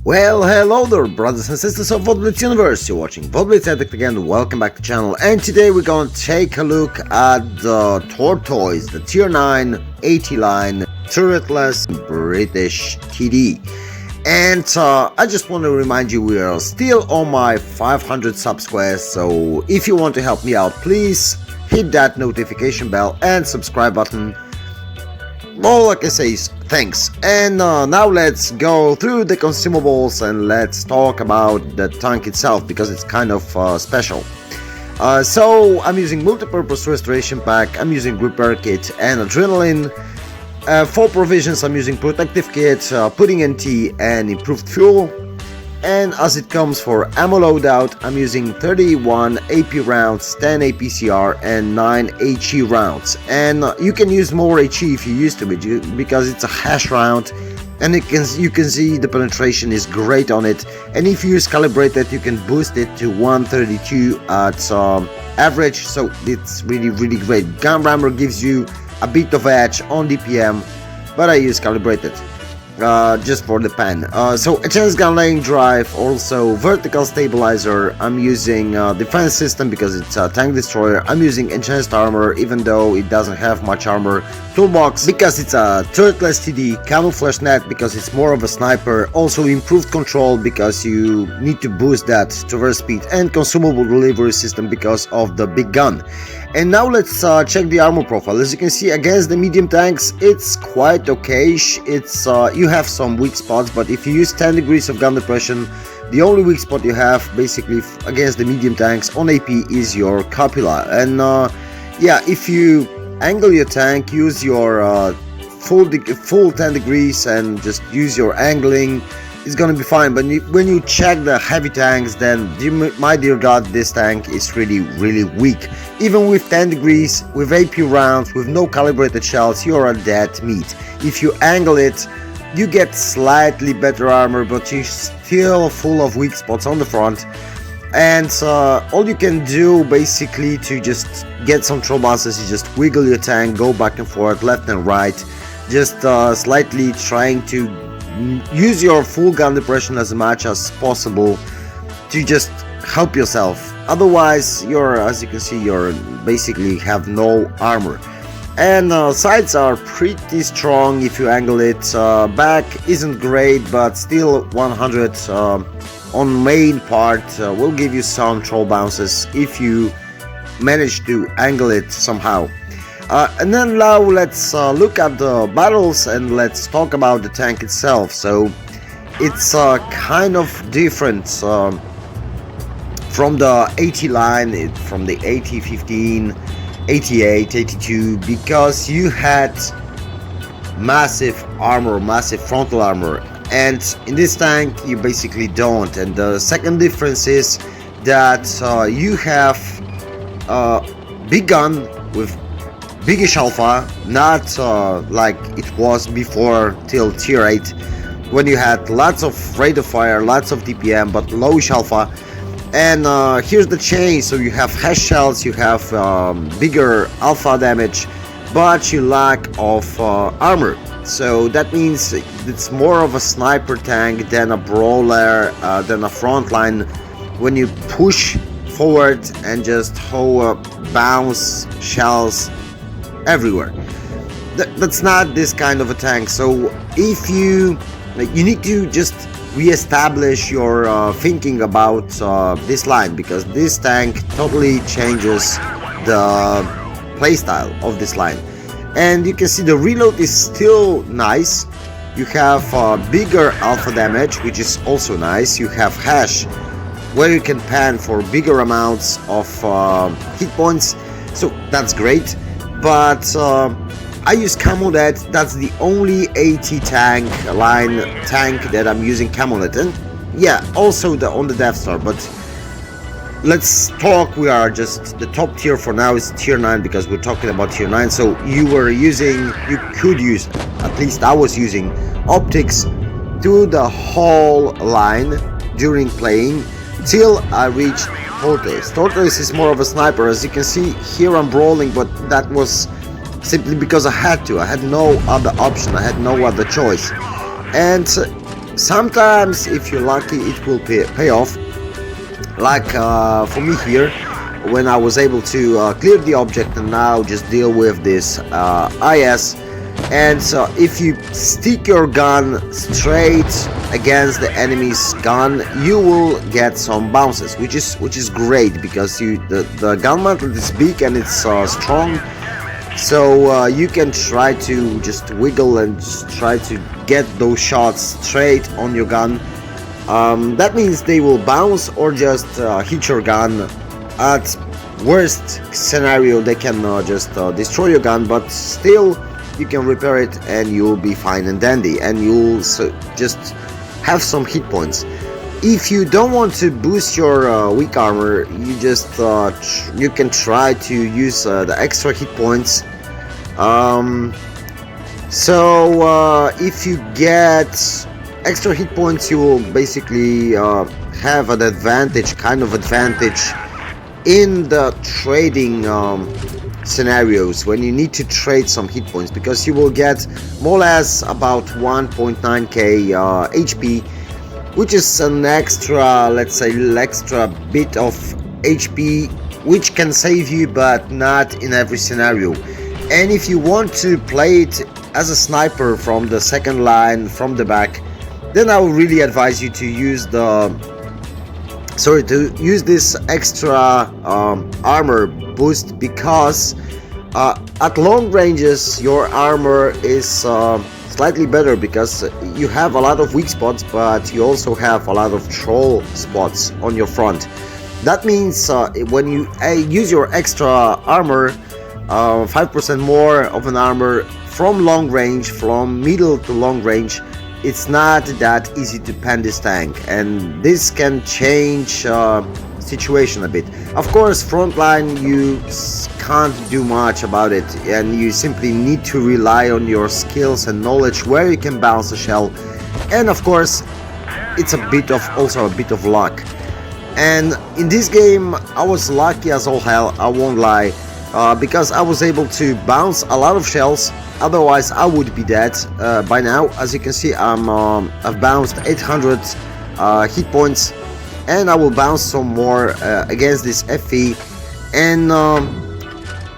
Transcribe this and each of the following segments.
Well, hello there, brothers and sisters of WoT Blitz universe. You're watching WoT Blitz Addict again. Welcome back to the channel. And today we're going to take a look at the Tortoise, the Tier 9 80 line turretless British TD. And I just want to remind you we are still on my 500 subs quest. So if you want to help me out, please hit that notification bell and subscribe button. All I can say is thanks. And now let's go through the consumables and let's talk about the tank itself, because it's kind of special. So I'm using multi-purpose restoration pack, I'm using repair kit and adrenaline. For provisions I'm using protective kit, pudding NT and improved fuel. And as it comes for ammo loadout, I'm using 31 AP rounds, 10 APCR and 9 HE rounds. And you can use more HE if you used to, because it's a hash round, and you can see the penetration is great on it. And if you use calibrated, you can boost it to 132 at average, so it's really great. Gun rammer gives you a bit of edge on DPM, but I use calibrated. Just for the pen. So enhanced gun laying drive, also vertical stabilizer. I'm using defense system because it's a tank destroyer. I'm using enhanced armor even though it doesn't have much armor. Toolbox because it's a turretless TD. Camouflage net because it's more of a sniper. Also improved control because you need to boost that traverse speed, and consumable delivery system because of the big gun. And now let's check the armor profile. As you can see, against the medium tanks, it's quite okay-ish. It's you have some weak spots, but if you use 10 degrees of gun depression, the only weak spot you have basically against the medium tanks on AP is your cupula. And yeah, if you angle your tank, use your full 10 degrees and just use your angling, it's gonna be fine. But when you check the heavy tanks, then my dear god, this tank is really weak. Even with 10 degrees, with AP rounds, with no calibrated shells, you're a dead meat. If you angle it, you get slightly better armor, but you're still full of weak spots on the front. And all you can do basically to just get some troll bosses is just wiggle your tank, go back and forth, left and right, just slightly trying to use your full gun depression as much as possible to just help yourself. Otherwise, as you can see, you're basically have no armor. And sides are pretty strong if you angle it. Back isn't great, but still 100 on main part will give you some troll bounces if you manage to angle it somehow. And then now let's look at the battles and let's talk about the tank itself. So it's kind of different from the 80 line, from the 80, 15, 88, 82, because you had massive armor, massive frontal armor, and in this tank you basically don't. And the second difference is that you have big gun with biggish alpha, not like it was before till tier 8, when you had lots of rate of fire, lots of DPM, but lowish alpha. And here's the change. So you have hash shells, you have bigger alpha damage, but you lack of armor. So that means it's more of a sniper tank than a brawler, than a frontline. When you push forward and just bounce shells everywhere, that's not this kind of a tank. So if you need to just re-establish your thinking about this line, because this tank totally changes the playstyle of this line. And you can see the reload is still nice. You have bigger alpha damage, which is also nice. You have hash, where you can pan for bigger amounts of hit points, so that's great. But I use camo net. That's the only 80 tank line tank that I'm using camo net. And yeah, also on the Death Star. But let's talk, we are just the top tier for now is tier 9, because we're talking about tier 9. So you could use, at least I was using optics to the whole line during playing till I reached Tortoise. Tortoise is more of a sniper. As you can see here, I'm brawling, but that was simply because I had to. I had no other option, I had no other choice. And Sometimes, if you're lucky, it will pay off. Like for me here, when I was able to clear the object and now just deal with this IS. And so if you stick your gun straight against the enemy's gun, you will get some bounces, which is great, because the gun mantle is big and it's strong, so you can try to just wiggle and just try to get those shots straight on your gun. That means they will bounce or just hit your gun. At worst scenario, they can just destroy your gun, but still you can repair it and you'll be fine and dandy, and you'll just have some hit points. If you don't want to boost your weak armor, you just you can try to use the extra hit points. If you get extra hit points, you will basically have an advantage, kind of advantage in the trading scenarios when you need to trade some hit points, because you will get more or less about 1.9k HP, which is an extra, let's say, extra bit of HP, which can save you, but not in every scenario. And if you want to play it as a sniper from the second line, from the back, then I would really advise you to use this extra armor boost, because at long ranges your armor is slightly better, because you have a lot of weak spots, but you also have a lot of troll spots on your front. That means when you use your extra armor, 5% more of an armor from long range, from middle to long range, it's not that easy to pen this tank, and this can change situation a bit. Of course, frontline, you can't do much about it, and you simply need to rely on your skills and knowledge where you can bounce a shell, and of course it's also a bit of luck. And in this game I was lucky as all hell, I won't lie, because I was able to bounce a lot of shells. Otherwise I would be dead by now. As you can see, I've bounced 800 hit points, and I will bounce some more against this FE. And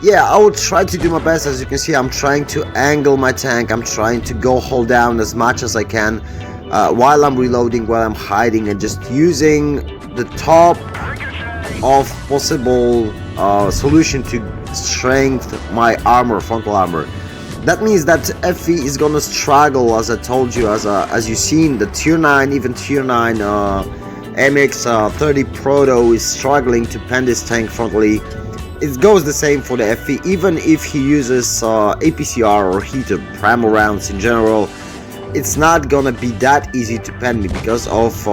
yeah, I will try to do my best. As you can see, I'm trying to angle my tank, I'm trying to go hold down as much as I can while I'm reloading, while I'm hiding, and just using the top of possible solution to strengthen my armor, frontal armor. That means that FE is gonna struggle, as I told you, as you've seen, the tier 9, even tier 9 MX30 Proto is struggling to pen this tank frontally. It goes the same for the FE, even if he uses APCR or heated primal rounds in general. It's not gonna be that easy to pen me because of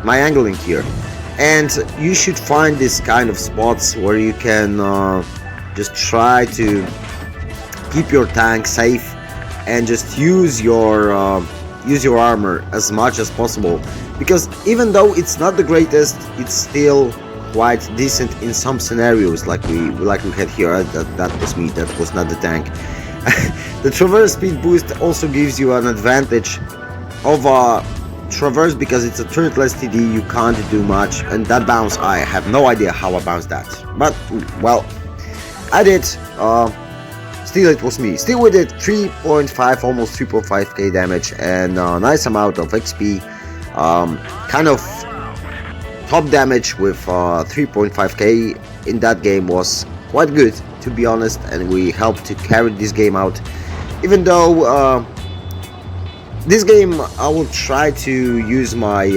my angling here. And you should find this kind of spots where you can just try to keep your tank safe and just use your armor as much as possible, because even though it's not the greatest, it's still quite decent in some scenarios, like we had here. That was me, that was not the tank. The traverse speed boost also gives you an advantage of traverse, because it's a turretless TD, you can't do much. And that bounce, I have no idea how I bounced that, but well, I did. Still, it was me. Still, we did 3.5, almost 3.5k damage, and a nice amount of XP. Kind of top damage with 3.5k in that game was quite good, to be honest, and we helped to carry this game out. Even though this game I will try to use my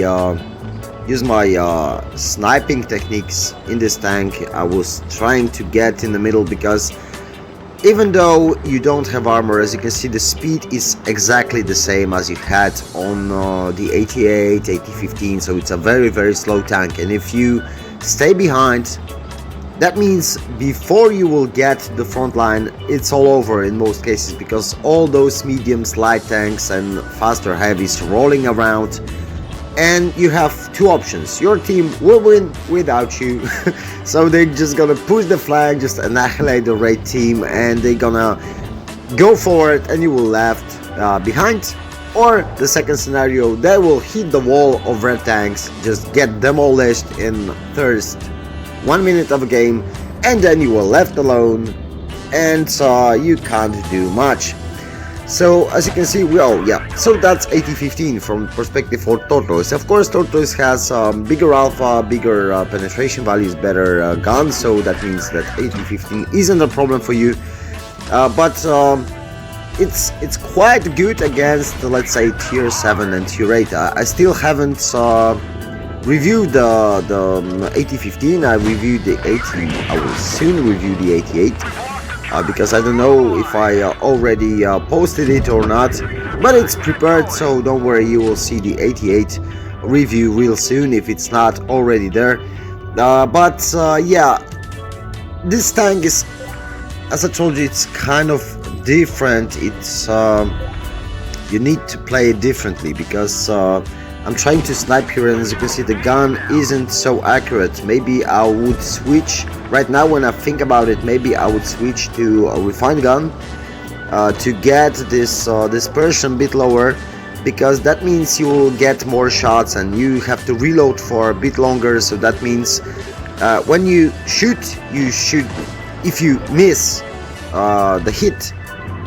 sniping techniques in this tank. I was trying to get in the middle, because even though you don't have armor, as you can see, the speed is exactly the same as you had on the 88, 8015, so it's a very slow tank. And if you stay behind, that means before you will get the front line, it's all over in most cases, because all those mediums, light tanks and faster heavies rolling around, and you have two options. Your team will win without you, so they're just gonna push the flag, just annihilate the raid team, and they're gonna go for it, and you will left behind. Or the second scenario, they will hit the wall of red tanks, just get demolished in first 1 minute of a game, and then you are left alone, and you can't do much. So as you can see, well, yeah, so that's 80-15 from perspective for Tortoise. Of course, Tortoise has bigger alpha, bigger penetration values, better guns, so that means that 80-15 isn't a problem for you. But it's quite good against, let's say, tier 7 and tier 8. I still haven't reviewed the 80-15. I reviewed the 80. I will soon review the 88. Because I don't know if I already posted it or not, but it's prepared, so don't worry, you will see the 88 review real soon if it's not already there. Yeah, this tank is, as I told you, it's kind of different. It's you need to play it differently, because I'm trying to snipe here, and as you can see, the gun isn't so accurate. Maybe I would switch right now. When I think about it, maybe I would switch to a refined gun to get this dispersion a bit lower, because that means you will get more shots and you have to reload for a bit longer. So that means when you shoot, if you miss the hit,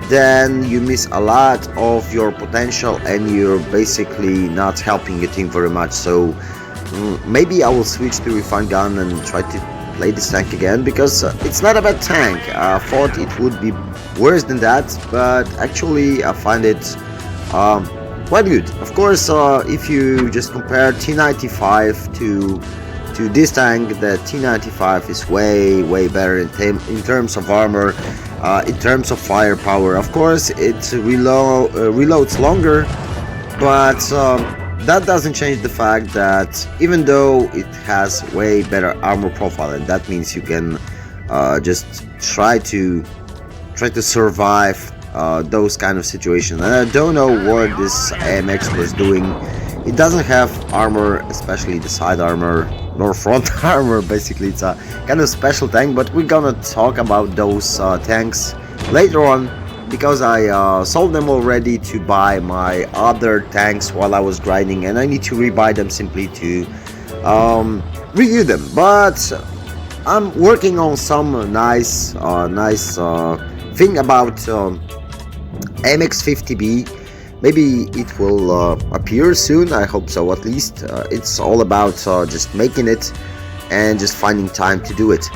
then you miss a lot of your potential and you're basically not helping your team very much. So maybe I will switch to refined gun and try to play this tank again, because it's not a bad tank. I thought it would be worse than that, but actually I find it quite good. Of course, if you just compare T95 to this tank, the T95 is way better in terms of armor, in terms of firepower. Of course, it reloads longer, but that doesn't change the fact that even though it has way better armor profile, and that means you can just try to survive those kind of situations. And I don't know what this AMX was doing. It doesn't have armor, especially the side armor, nor front armor. Basically, it's a kind of special tank, but we're gonna talk about those tanks later on, because I sold them already to buy my other tanks while I was grinding, and I need to rebuy them simply to review them. But I'm working on some nice thing about MX50B. Maybe it will appear soon, I hope so at least. It's all about just making it and just finding time to do it.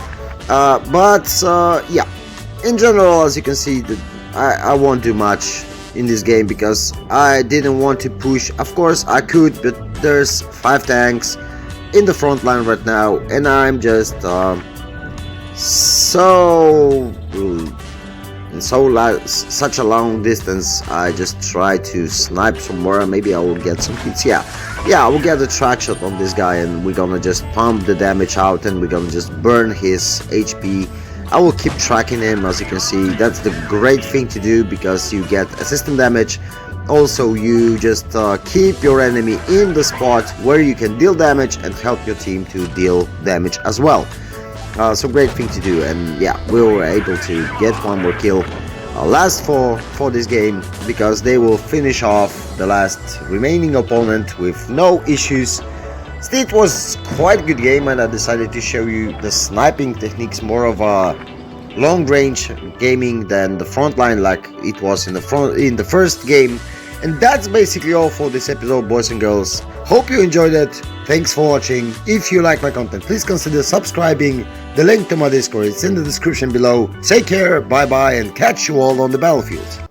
Yeah, in general, as you can see, I won't do much in this game because I didn't want to push. Of course I could, but there's 5 tanks in the front line right now, and I'm just such a long distance. I just try to snipe somewhere. Maybe I will get some hits. Yeah, I will get a track shot on this guy, and we're gonna just pump the damage out, and we're gonna just burn his HP. I will keep tracking him. As you can see, that's the great thing to do, because you get assistant damage. Also, you just keep your enemy in the spot where you can deal damage and help your team to deal damage as well. So great thing to do. And yeah, we were able to get one more kill, last for this game, because they will finish off the last remaining opponent with no issues. Still, it was quite a good game, and I decided to show you the sniping techniques, more of a long range gaming than the front line like it was in the first game. And that's basically all for this episode, boys and girls. Hope you enjoyed it. Thanks for watching. If you like my content, please consider subscribing. The link to my Discord is in the description below. Take care, bye bye, and catch you all on the battlefield.